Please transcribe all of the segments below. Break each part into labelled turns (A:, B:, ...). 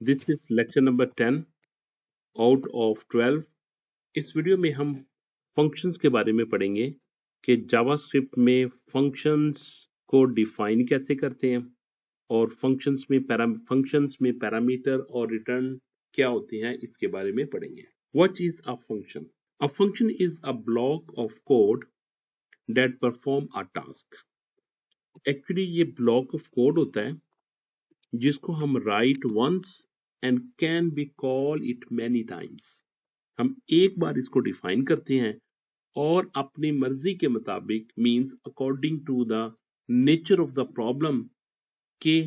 A: This is lecture number 10 out of 12। इस video में हम फंक्शंस के बारे में पढ़ेंगे कि जावास्क्रिप्ट में फंक्शंस को डिफाइन कैसे करते हैं और फंक्शंस में पैरामीटर और रिटर्न क्या होते हैं इसके बारे में पढ़ेंगे। What is a function? A function is a block of code that perform a task. Actually ये ब्लॉक ऑफ कोड होता है जिसको हम write once and can be call it many times. हम एक बार इसको डिफाइन करते हैं और अपनी मर्जी के मुताबिक means according to the nature of the problem के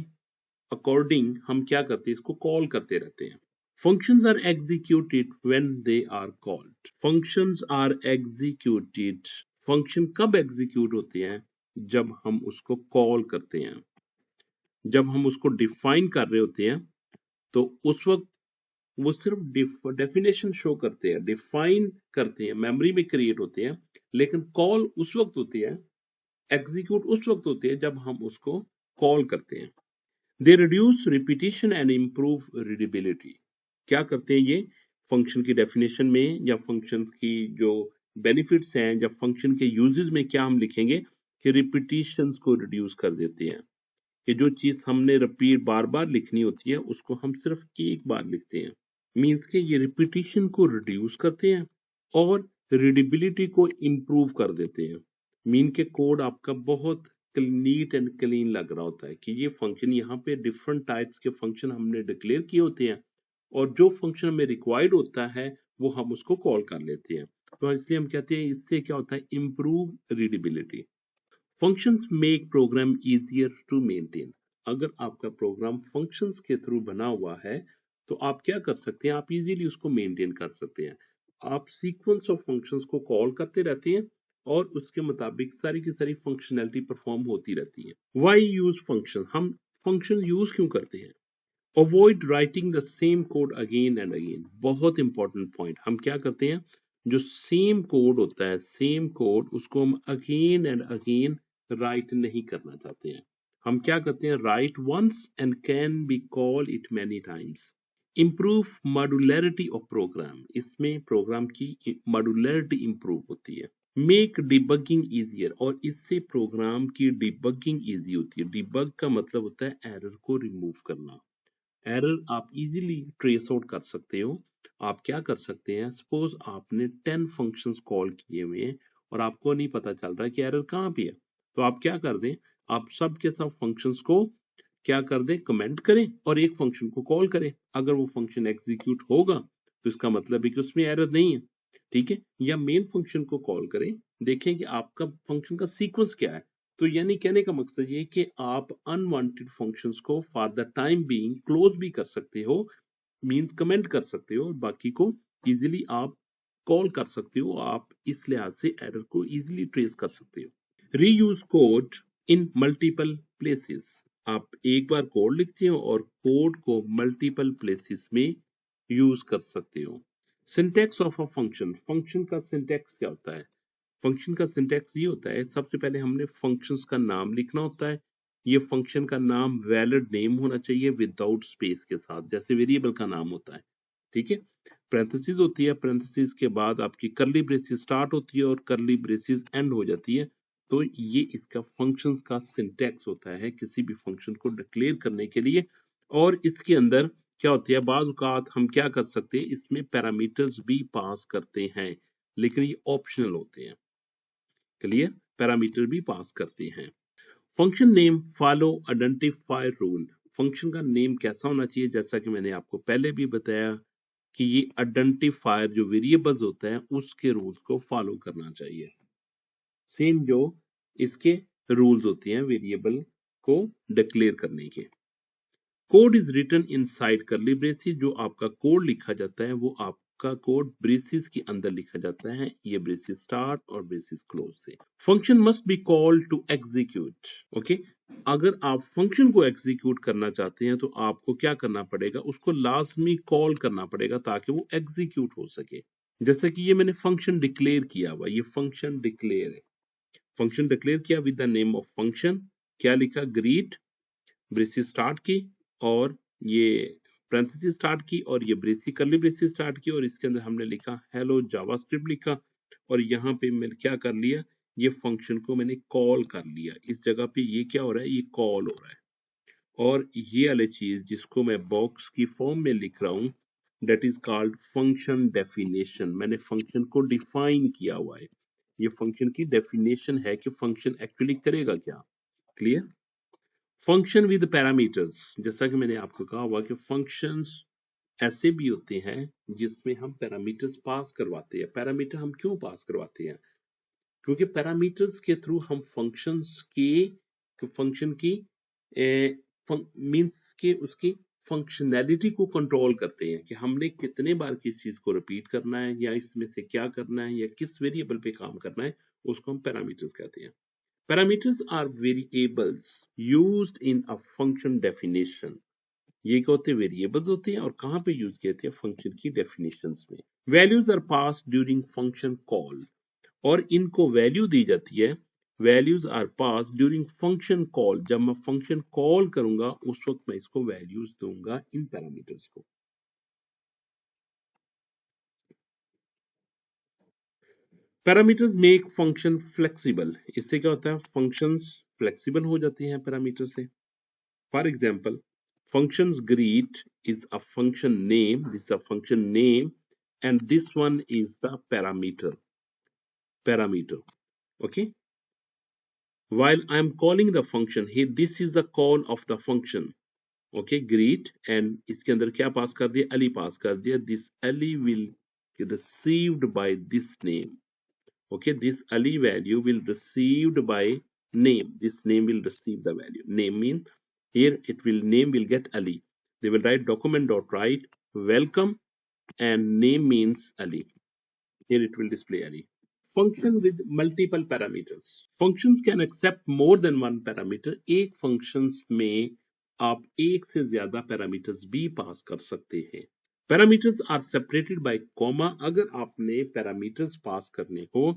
A: अकॉर्डिंग हम क्या करते हैं, इसको कॉल करते रहते हैं। Functions are executed when they are called. Functions are executed, function कब एग्जीक्यूट होते हैं? जब हम उसको कॉल करते हैं। जब हम उसको डिफाइन कर रहे होते हैं तो उस वक्त वो सिर्फ डेफिनेशन शो करते हैं, डिफाइन करते हैं, मेमोरी में क्रिएट होते हैं, लेकिन कॉल उस वक्त होती है, एग्जीक्यूट उस वक्त होती है जब हम उसको कॉल करते हैं। They reduce repetition and improve readability. क्या करते हैं ये? फंक्शन की डेफिनेशन में या फंक्शन की जो बेनिफिट्स हैं या फंक्शन के यूजेस में क्या हम लिखेंगे कि रिपीटिशंस को रिड्यूस कर देते हैं, कि जो चीज हमने रिपीट बार बार लिखनी होती है उसको हम सिर्फ एक बार लिखते हैं। मीन्स के ये रिपीटिशन को रिड्यूस करते हैं और रीडेबिलिटी को इम्प्रूव कर देते हैं। मीन के कोड आपका बहुत नीट एंड क्लीन लग रहा होता है कि ये फंक्शन, यहाँ पे डिफरेंट टाइप्स के फंक्शन हमने डिक्लेयर किए होते हैं और जो फंक्शन हमें रिक्वायर्ड होता है वो हम उसको कॉल कर लेते हैं। तो इसलिए हम कहते हैं इससे क्या होता है, improve readability. Functions make program easier to maintain. अगर आपका प्रोग्राम फंक्शंस के थ्रू बना हुआ है तो आप क्या कर सकते हैं, आप इजीली उसको मेंटेन कर सकते हैं। आप सीक्वेंस ऑफ फंक्शंस को कॉल करते रहते हैं और उसके मुताबिक सारी की सारी फंक्शनैलिटी परफॉर्म होती रहती है। Why use function? हम फंक्शन यूज क्यों करते हैं? Avoid writing the same code again and again. बहुत इंपॉर्टेंट पॉइंट। हम क्या करते हैं, जो सेम कोड होता है, सेम कोड उसको हम अगेन एंड अगेन राइट नहीं करना चाहते हैं। हम क्या करते हैं, write once and can be call it many times. Improve modularity of program. इसमें प्रोग्राम की मॉड्यूलरिटी इंप्रूव होती है। मेक डिबगिंग इजियर, और इससे प्रोग्राम की डिबगिंग इजी होती है। डिबग का मतलब होता है एरर को रिमूव करना। एरर आप इजीली ट्रेस आउट कर सकते हो। आप क्या कर सकते हैं, सपोज आपने 10 फंक्शंस कॉल किए हुए हैं और आपको नहीं पता चल रहा है कि एरर कहाँ पे है, तो आप क्या कर दें, आप सब के सब फंक्शंस को क्या कर दें, कमेंट करें और एक फंक्शन को कॉल करें। अगर वो फंक्शन एग्जीक्यूट होगा तो इसका मतलब है कि उसमें एरर नहीं है, ठीक है। या मेन फंक्शन को कॉल करें, देखें कि आपका फंक्शन का सीक्वेंस क्या है। तो यानी कहने का मकसद ये कि आप अनवांटेड फंक्शंस को for the time being close भी कर सकते हो, मींस कमेंट कर सकते हो, और बाकी को इजीली आप कॉल कर सकते हो। आप इस लिहाज से एरर को इजीली ट्रेस कर सकते हो। रीयूज कोड इन मल्टीपल प्लेसेस। आप एक बार कोड लिखते हो और कोड को मल्टीपल प्लेसेस में यूज कर सकते हो। Syntax of a function. Function का सिंटैक्स क्या होता है? फंक्शन का सिंटैक्स ये होता है, सबसे पहले हमने फंक्शंस का नाम लिखना होता है। ये फंक्शन का नाम वैलिड नेम होना चाहिए विदाउट स्पेस के साथ, जैसे वेरिएबल का नाम होता है, ठीक है। पैरेंथेसिस होती है, पैरेंथेसिस के बाद आपकी कर्ली ब्रेसेस स्टार्ट होती है और कर्ली ब्रेसेस एंड हो जाती है। तो ये इसका फंक्शंस का सिंटैक्स होता है किसी भी फंक्शन को डिक्लेयर करने के लिए। और इसके अंदर क्या होती है, बाज़ औक़ात हम क्या कर सकते हैं, इसमें पैरामीटर्स भी पास करते हैं, लेकिन ये ऑप्शनल होते हैं। क्लियर? पैरामीटर भी पास करते हैं। Function name follow identifier rule. Function का नेम कैसा होना चाहिए? जैसा कि मैंने आपको पहले भी बताया कि ये आइडेंटिफायर जो वेरिएबल्स होते हैं उसके रूल्स को फॉलो करना चाहिए, सेम जो इसके रूल्स होते हैं वेरिएबल को डिक्लेयर करने के। Code is written inside curly braces. जो आपका कोड लिखा जाता है वो आपका कोड ब्रेसेस के अंदर लिखा जाता है, ये ब्रेसेस स्टार्ट और ब्रेसेस क्लोज से। Function must be called to execute. Okay, अगर आप फंक्शन को एग्जीक्यूट करना चाहते हैं तो आपको क्या करना पड़ेगा, उसको लाजमी कॉल करना पड़ेगा ताकि वो एग्जीक्यूट हो सके। जैसे कि ये मैंने फंक्शन डिक्लेयर किया हुआ, ये फंक्शन डिक्लेयर है। फंक्शन डिक्लेयर किया with the name of function, क्या लिखा, ग्रीट, ब्रेसेस स्टार्ट की और ये पैरेंथेसिस स्टार्ट की और ये ब्रेसिस कर्ली ब्रेसिस स्टार्ट की और इसके अंदर हमने लिखा हेलो जावास्क्रिप्ट लिखा और यहाँ पे मैंने क्या कर लिया, ये फंक्शन को मैंने कॉल कर लिया। इस जगह पे ये क्या हो रहा है, ये कॉल हो रहा है। और ये वाली चीज जिसको मैं बॉक्स की फॉर्म में लिख रहा हूँ, that is called function definition. मैंने फंक्शन को डिफाइन किया हुआ है। ये फंक्शन की डेफिनेशन है कि फंक्शन एक्चुअली करेगा क्या। क्लियर। फंक्शन विद पैरामीटर्स, जैसा कि मैंने आपको कहा हुआ कि फंक्शंस ऐसे भी होते हैं जिसमें हम पैरामीटर्स पास करवाते हैं। पैरामीटर हम क्यों पास करवाते हैं, क्योंकि पैरामीटर्स के थ्रू हम फंक्शन की मींस के उसकी फंक्शनैलिटी को कंट्रोल करते हैं कि हमने कितने बार किस चीज को रिपीट करना है या इसमें से क्या करना है या किस वेरिएबल पे काम करना है, उसको हम पैरामीटर्स कहते हैं। Parameters are variables used in a function definition. ये क्या होते हैं, वेरिएबल्स होते हैं और कहाँ पे यूज किए थे, फंक्शन की डेफिनेशंस में। Values are pass during function call, और इनको वैल्यू दी जाती है। Values are pass during function call, जब मैं फंक्शन कॉल करूंगा उस वक्त मैं इसको वैल्यूज दूंगा इन पैरामीटर्स को। पैरामीटर्स मेक फंक्शन फ्लेक्सिबल, इससे क्या होता है, फंक्शंस फ्लेक्सिबल हो जाती हैं पैरामीटर से। For example, functions greet is a function name, this is a function name, and this one is the parameter, okay. While I am calling the function here, this is the call of the function, okay, greet, and इसके अंदर क्या पास कर दिया, ali पास कर दिया, this ali will be received by this name, okay, this ali value will received by name, this name will receive the value, name mean here it will, name will get ali. They will write document dot write welcome and name means ali. Here it will display ali. Function with multiple parameters. Functions can accept more than one parameter. एक functions में आप एक से ज्यादा parameters भी पास कर सकते हैं। Parameters are separated by comma. अगर आपने parameters पास करने हो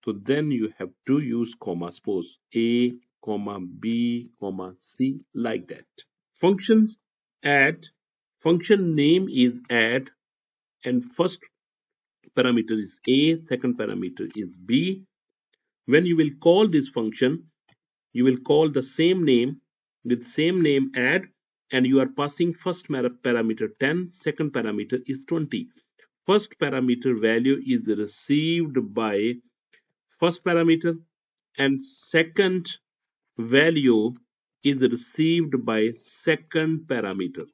A: तो then you have to use comma. Suppose a, comma b, comma c, like that. Functions add. Function name is add, and first parameter is a, second parameter is b. When you will call this function, you will call the same name with same name add, and you are passing first parameter 10, second parameter is 20. First parameter value is received by first parameter and second value is received by second parameter.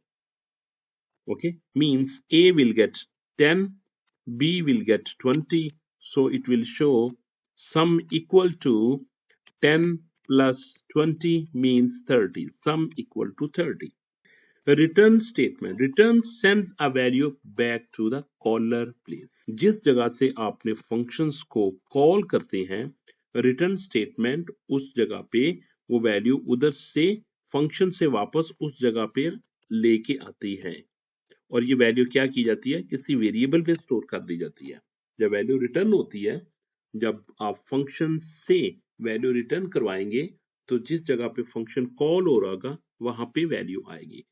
A: Okay, means a will get 10, b will get 20, so it will show sum equal to 10 plus 20 means 30, sum equal to 30. A return statement, return sends a value back to the caller place. जिस जगह से आपने functions को call करते हैं, return statement उस जगह पे वो value उधर से function से वापस उस जगह पे लेके आती है, और ये वैल्यू क्या की जाती है, किसी वेरिएबल पे स्टोर कर दी जाती है। जब वैल्यू रिटर्न होती है, जब आप फंक्शन से वैल्यू रिटर्न करवाएंगे तो जिस जगह पे फंक्शन कॉल हो रहा होगा वहां पे वैल्यू आएगी।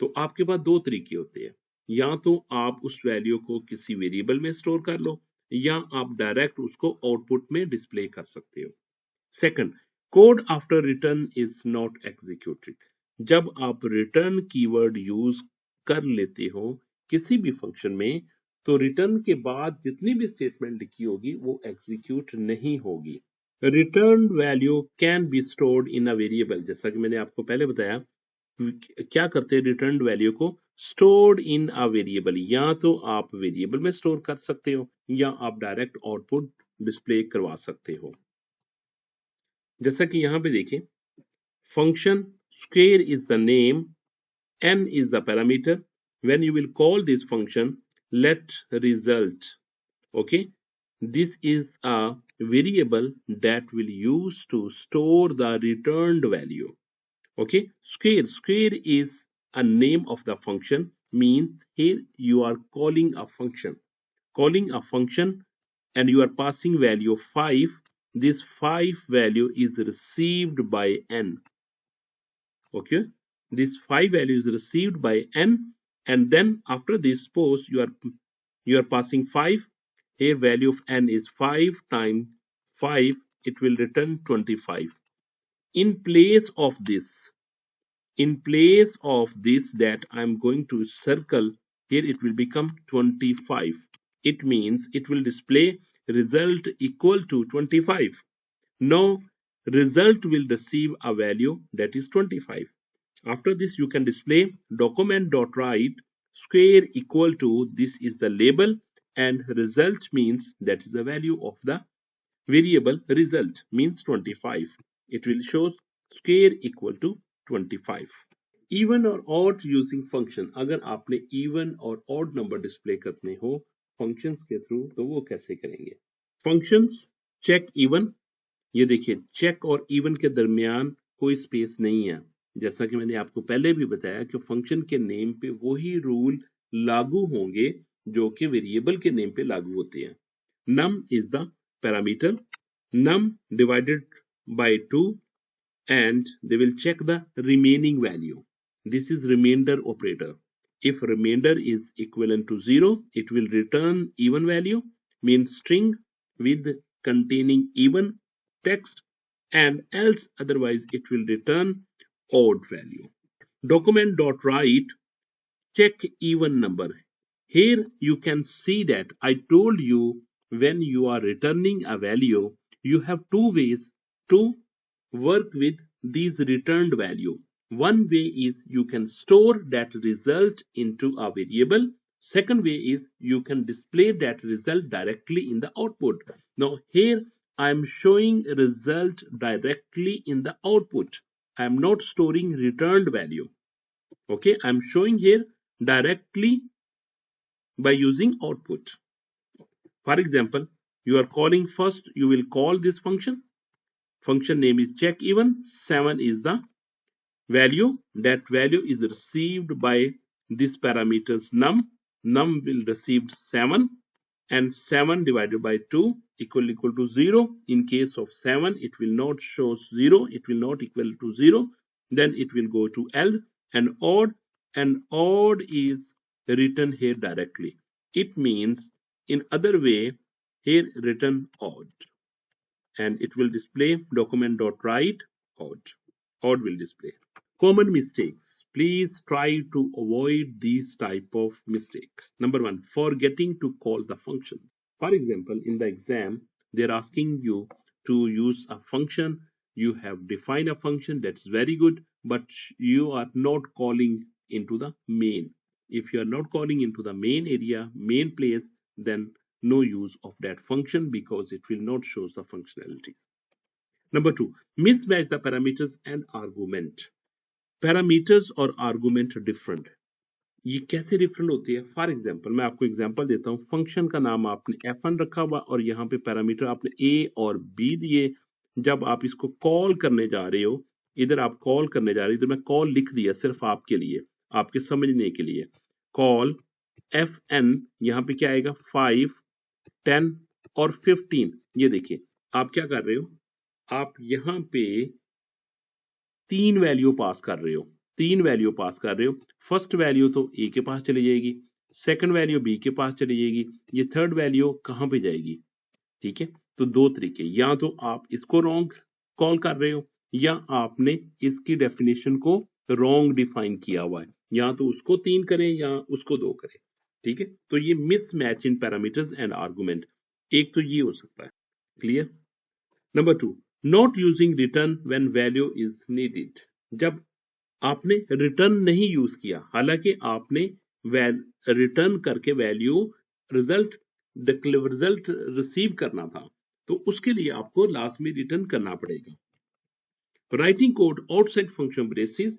A: तो आपके पास दो तरीके होते हैं, या तो आप उस वैल्यू को किसी वेरिएबल में स्टोर कर लो या आप डायरेक्ट उसको आउटपुट में डिस्प्ले कर सकते हो। Second, code after return is not executed. जब आप रिटर्न कीवर्ड यूज कर लेते हो किसी भी फंक्शन में, तो रिटर्न के बाद जितनी भी स्टेटमेंट लिखी होगी वो एग्जीक्यूट नहीं होगी। Return value can be stored in a variable, जैसा कि मैंने आपको पहले बताया, क्या करते हैं रिटर्न वैल्यू को स्टोर्ड इन अ वेरिएबल, या तो आप वेरिएबल में स्टोर कर सकते हो या आप डायरेक्ट आउटपुट डिस्प्ले करवा सकते हो। जैसा कि यहां पे देखें, function square is the name, n is the parameter. When you will call this function, let result, okay, this is a variable that will use to store the returned value. Okay, square is a name of the function, means here you are calling a function and you are passing value 5. This 5 value is received by n. Okay, this 5 value is received by n, and then after this, suppose you are passing 5. Here value of n is 5 times 5, it will return 25. In place of this, that I'm going to circle, here it will become 25. It means it will display result equal to 25. Now result will receive a value that is 25. After this, you can display document.write square equal to, this is the label, and result means that is the value of the variable result, means 25. It will show square equal to 25. Even और odd using function, अगर आपने even और odd number display करने हो functions के through, तो वो कैसे करेंगे? Functions check even, ये देखिए check और even के दरमियान कोई स्पेस नहीं है। जैसा कि मैंने आपको पहले भी बताया कि फंक्शन के नेम पे वही रूल लागू होंगे जो कि वेरिएबल के नेम पे लागू होते हैं। num is the parameter, num divided by 2, and they will check the remaining value. This is remainder operator. If remainder is equivalent to 0, it will return even value, means string with containing even text, and else otherwise it will return odd value. Document.write check even number. Here you can see that I told you when you are returning a value, you have two ways to work with these returned value. One way is you can store that result into a variable. Second way is you can display that result directly in the output. Now here I am showing result directly in the output. I am not storing returned value. Okay, I am showing here directly by using output. For example, you are calling first, you will call this function. Function name is check even. 7 is the value. That value is received by this parameters num. Num will receive 7, and 7 divided by 2 equal to 0. In case of 7, it will not show 0. It will not equal to 0. Then it will go to L, and odd is written here directly. It means in other way, here written odd, and it will display document.write odd. Odd will display. Common mistakes. Please try to avoid these type of mistake. Number one, forgetting to call the function. For example, in the exam, they're asking you to use a function. You have defined a function, that's very good, but you are not calling into the main. If you are not calling into the main area, main place, then no use of that function because it will not show the functionalities. Number two, mismatch the parameters and argument. Parameters और argument different, ये कैसे different होती है? For example मैं आपको example देता हूं। Function का नाम आपने f1 रखा हुआ और यहाँ पे पैरामीटर आपने a और b दिए। जब आप इसको कॉल करने जा रहे हो, इधर आप कॉल करने जा रहे हो, इधर मैं कॉल लिख दिया सिर्फ आपके लिए, आपके समझने के लिए। कॉल fn, यहाँ पे क्या आएगा? 5, 10 और 15। ये देखिए आप क्या कर रहे हो, आप यहाँ पे तीन वैल्यू पास कर रहे हो। फर्स्ट वैल्यू तो ए के पास चली जाएगी, सेकंड वैल्यू बी के पास चली जाएगी, ये थर्ड वैल्यू कहां पे जाएगी? ठीक है, तो दो तरीके, या तो आप इसको रॉन्ग कॉल कर रहे हो या आपने इसकी डेफिनेशन को रॉन्ग डिफाइन किया हुआ है, या तो उसको 3 करें या उसको 2 करें। ठीक है, तो ये mismatch in parameters and argument, एक तो ये हो सकता है। Clear? Number 2, not using return when value is needed. जब आपने रिटर्न नहीं यूज किया, हालांकि आपने रिटर्न करके वैल्यू रिजल्ट रिसीव करना था, तो उसके लिए आपको लास्ट में रिटर्न करना पड़ेगा। Writing code outside function braces,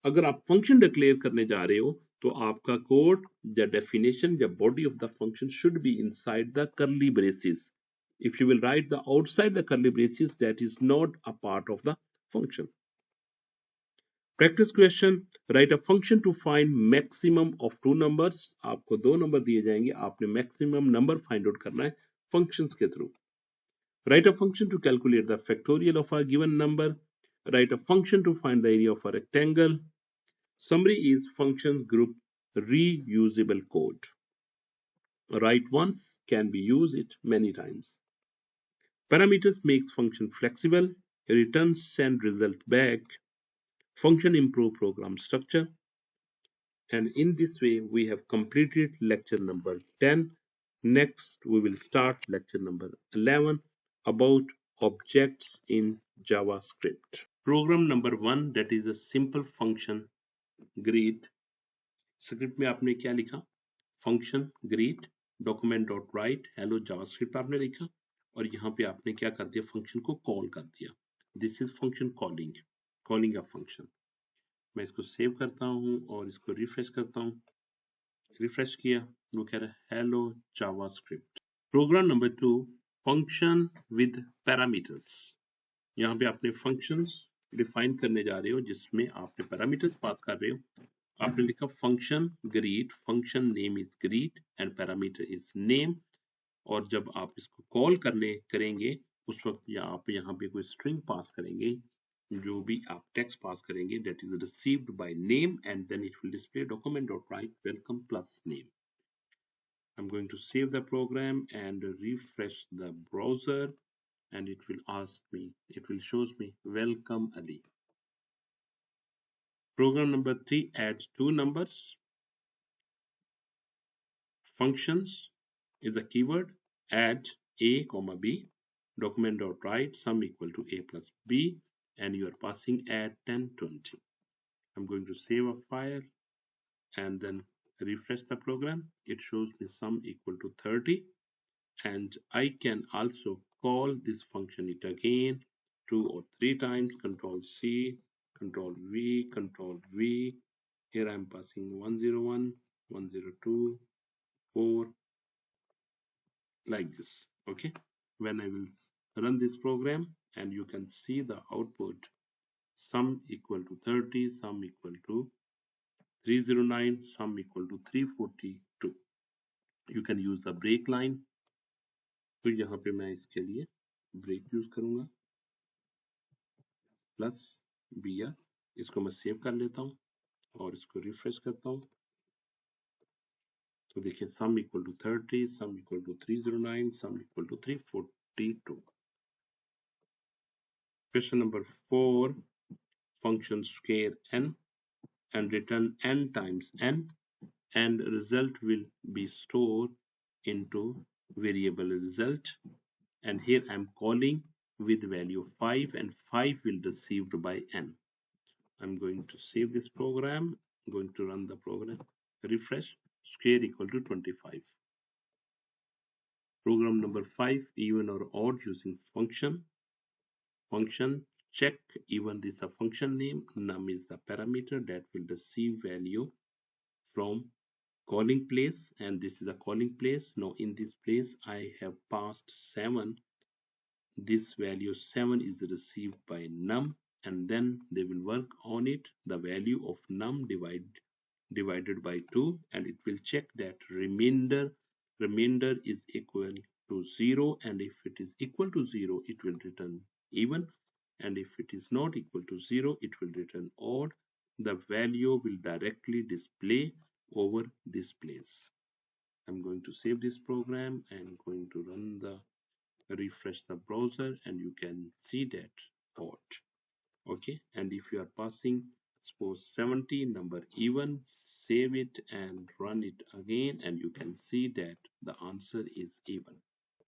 A: अगर आप फंक्शन डिक्लेयर करने जा रहे हो तो आपका कोड या डेफिनेशन या body of the function should be inside the curly braces. If you will write the outside the curly braces, that is not a part of the function. Practice question, write a function to find maximum of two numbers. आपको दो number दिए जाएंगे, आपने maximum number find out करना है functions के through. Write a function to calculate the factorial of a given number. Write a function to find the area of a rectangle. Summary is functions group reusable code. Write once can be used it many times. Parameters makes function flexible, returns send result back, function improve program structure. And in this way, we have completed lecture number 10. Next, we will start lecture number 11 about objects in JavaScript. Program number 1, that is a simple function greet. Script में आपने क्या लिखा? Function greet document dot write hello javascript आपने लिखा और यहाँ पे आपने क्या कर दिया? फंक्शन को कॉल कर दिया. This is function calling a function. मैं इसको सेव करता हूँ और इसको रिफ्रेश करता हूँ. रिफ्रेश किया, वो कह रहा है hello JavaScript. Program number 2, function with parameters. यहाँ पे आपने फंक्शंस डिफाइन करने जा रहे हो जिसमें आपने पैरामीटर्स पास कर रहे हो. आपने लिखा function greet, function name is greet and parameter is name. और जब आप इसको कॉल करेंगे उस वक्त आप यहाँ पे कोई स्ट्रिंग पास करेंगे. जो भी आप टेक्स्ट पास करेंगे that is received by name and then it will display document.write welcome plus name. I'm going to save the program and refresh the browser and it will shows me welcome Ali. Program number 3, add two numbers. Functions is a keyword. Add a comma b, document.write sum equal to a plus b, and you are passing add 10 20. I'm going to save a file and then refresh the program. It shows me sum equal to 30, and I can also call this function it again 2 or 3 times. Control C, Control V, Control V. Here I'm passing 101, 102, 4, like this. Okay, when I will run this program, and you can see the output sum equal to 30, sum equal to 309, sum equal to 342. You can use the break line. तो यहाँ पे मैं इसके लिए break use करूंगा plus br. इसको मैं save कर लेता हूँ और इसको रिफ्रेश करता हूँ. तो देखिए sum equal to 30, sum equal to 309, sum equal to 342. Question number 4, function square n and return n times n, and result will be stored into variable result. And here I'm calling with value 5 and 5 will received by n. I'm going to save this program. I'm going to run the program. Refresh. Square equal to 25. Program number 5, even or odd using function. Function check even. This is a function name. Num is the parameter that will receive value from calling place, and this is a calling place. Now in this place I have passed 7. This value 7 is received by num, and then they will work on it. The value of num divided by 2, and it will check that remainder is equal to 0, and if it is equal to 0 it will return even, and if it is not equal to 0 it will return odd. The value will directly display over this place. I'm going to save this program and going to run the refresh the browser, and you can see that odd. Okay, and if you are passing suppose 70 number even, save it and run it again, and you can see that the answer is even.